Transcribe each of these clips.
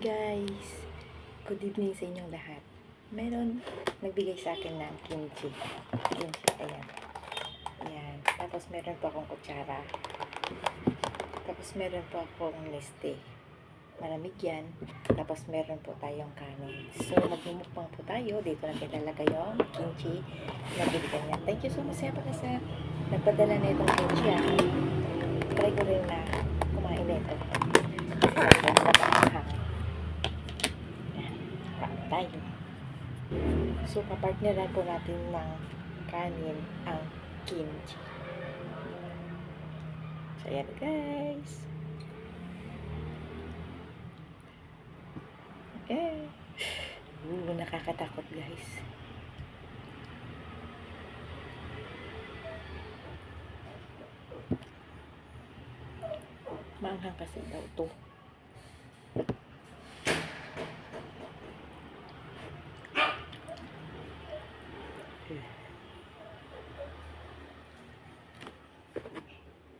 guys! Good evening sa inyong lahat. Meron nagbigay sa akin ng kimchi. Kimchi, ayan. Ayan. Tapos meron po akong kutsara. Tapos meron po akong neste. Malamig yan. Tapos meron po tayong kanin. So, magmumukbang po tayo. Dito na ilalagay yung kimchi na binigyan niya. Thank you so much sa nagpadala na itong kimchi. Try ko rin na kumain nito. Tayo. So, kapartneran po natin ng kanin ang kimchi. So, ayan guys. Okay. Nakakatakot guys. Maanghang kasi daw ito.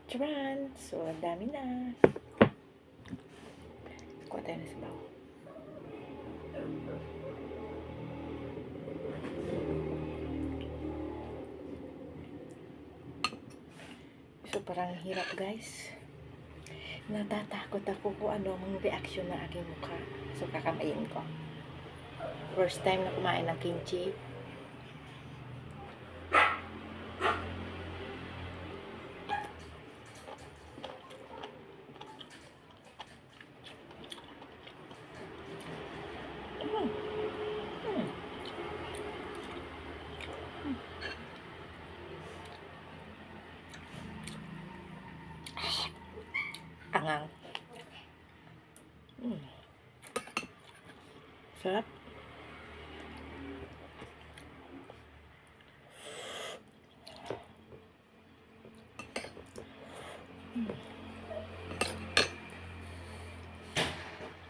Charan! So, ang dami na. Kuha tayo na sa bawo. So, parang hirap guys. Natatakot ako kung ano ang reaction ng aking mukha. So, kakamayin ko. First time na kumain ng kimchi. Angang. Sarap.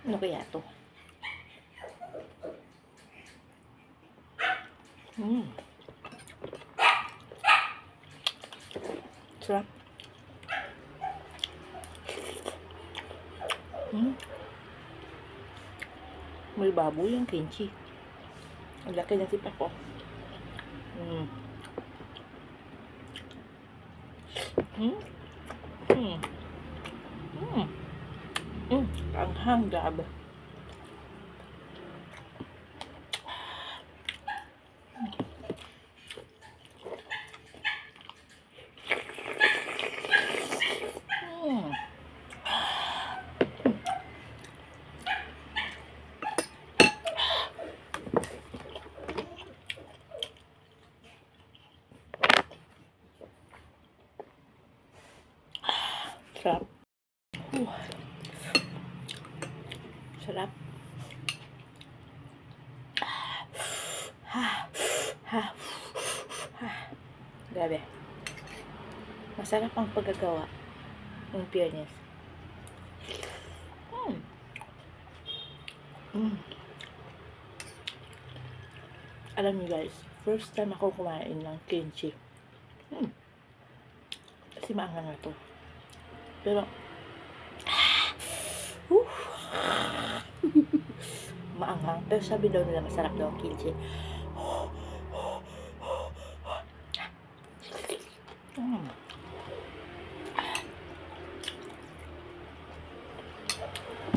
Ano kaya ito? Sarap. May baboy yung kimchi. Ang laki ng tipa ko. Anghang, grabe. Sarap. Sarap. Grabe. Masarap ang paggagawa. In fairness. Alam niyo guys, first time ako kumain ng kimchi. Kasi maanghang na to. Pero maanghang. Pero sabi daw nila masarap daw ang kimchi.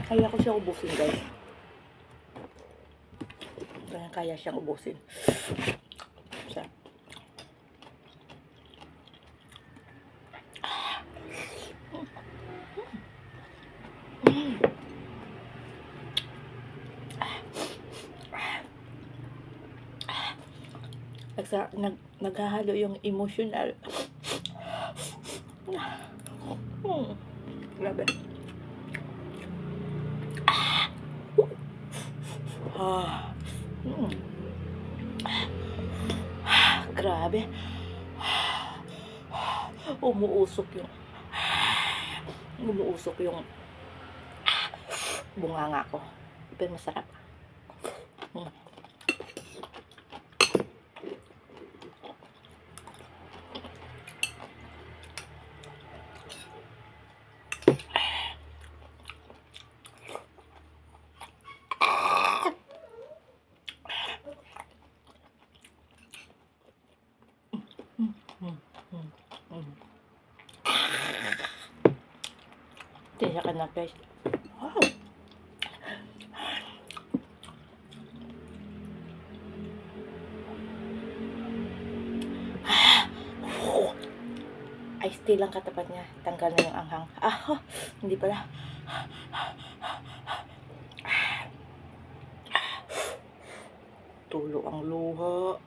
Kaya ko siya ubusin guys. Kaya siyang ubusin. Sarap. Naghahalo yung emotional. Grabe. Grabe. Umuusok yung bunganga ko. Pero masarap. Isa ka na guys. Wow. Ice tea lang katapat niya. Tanggal na yung anghang. Hindi pala. Tulo ang luha.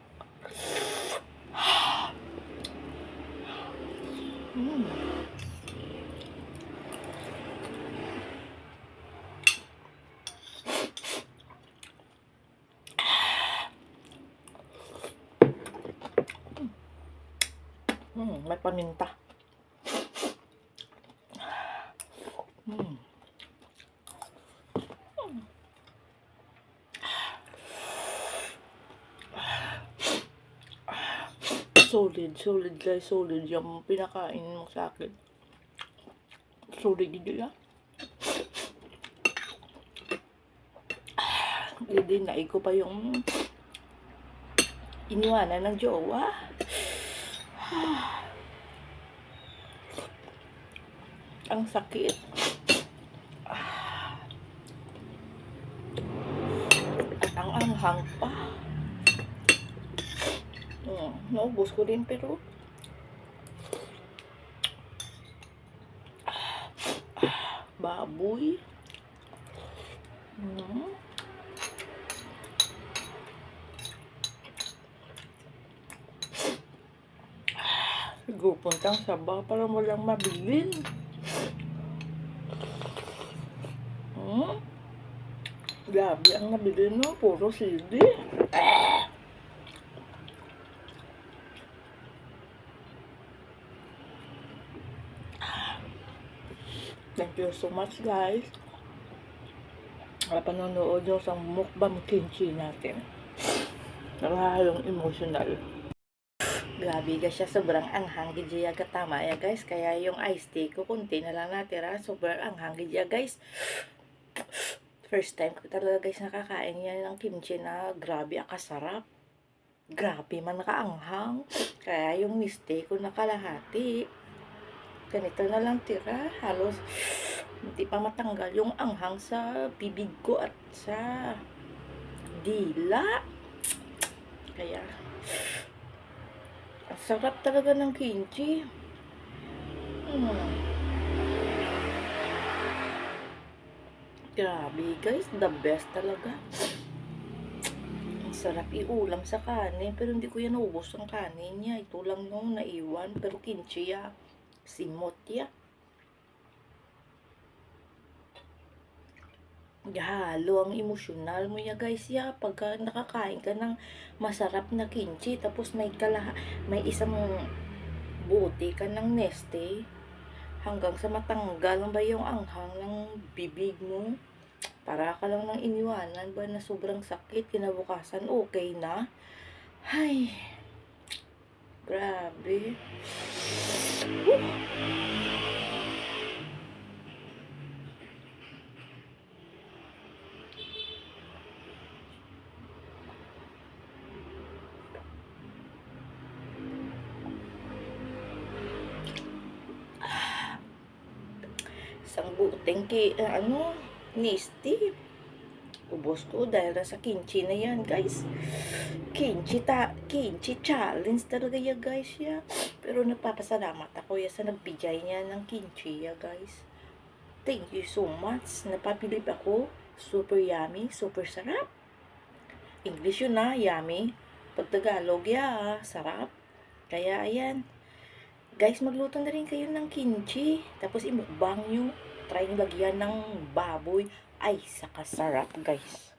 May paminta. Solid guys, solid yung pinakain mo sa akin. Solid yun yan. Hindi na ko pa yung iniwanan ng jowa. Ang sakit. At ang anghang pa. Naubos ko din pero baboy. Siguro puntang Sabah para walang mabilin. Grabe ang nabili no, puro sili. Thank you so much guys. Panonood nyo sa mukbang kimchi natin. Nakahalong emotional. Grabe guys siya, sobrang anghang gidya katama ya guys. Kaya yung iced tea ko, kunti na lang natira. Sobrang anghang gidya guys. First time ko talaga guys nakakain yan ng kimchi na grabe akasarap. Grabe man nakaanghang. Kaya yung mistake ko nakalahati. Ganito na lang tira. Halos hindi pa matanggal yung anghang sa bibig ko at sa dila. Kaya ang sarap talaga ng kimchi. Grabe guys, the best talaga. Ang sarap iulam sa kanin, pero hindi ko yan naubos ang kanin niya. Ito lang yung naiwan, pero kimchi ya. Simot ya. Halo ang emosyonal mo ya guys ya. Pagka nakakain ka ng masarap na kimchi, tapos may isang bote ka ng Neste, hanggang sa matanggal ba yung anghang ng bibig mo. Para ka lang nang iniwanan ba na sobrang sakit, kinabukasan okay na. Ay, grabe. Isang buteng Niste. Ubos ko dahil sa kimchi na yan, guys. Kimchi challenge talaga ya, guys, ya. Pero nagpapasalamat ako ya sa nagbigay niya ng kimchi ya, guys. Thank you so much. Napabilib ako. Super yummy, super sarap. English yun na, yummy. Pag Tagalog ya, sarap. Kaya ayan. Guys, magluto na rin kayo ng kimchi. Tapos imukbang nyo. Try nyo lagyan ng baboy. Ay, sakasarap guys.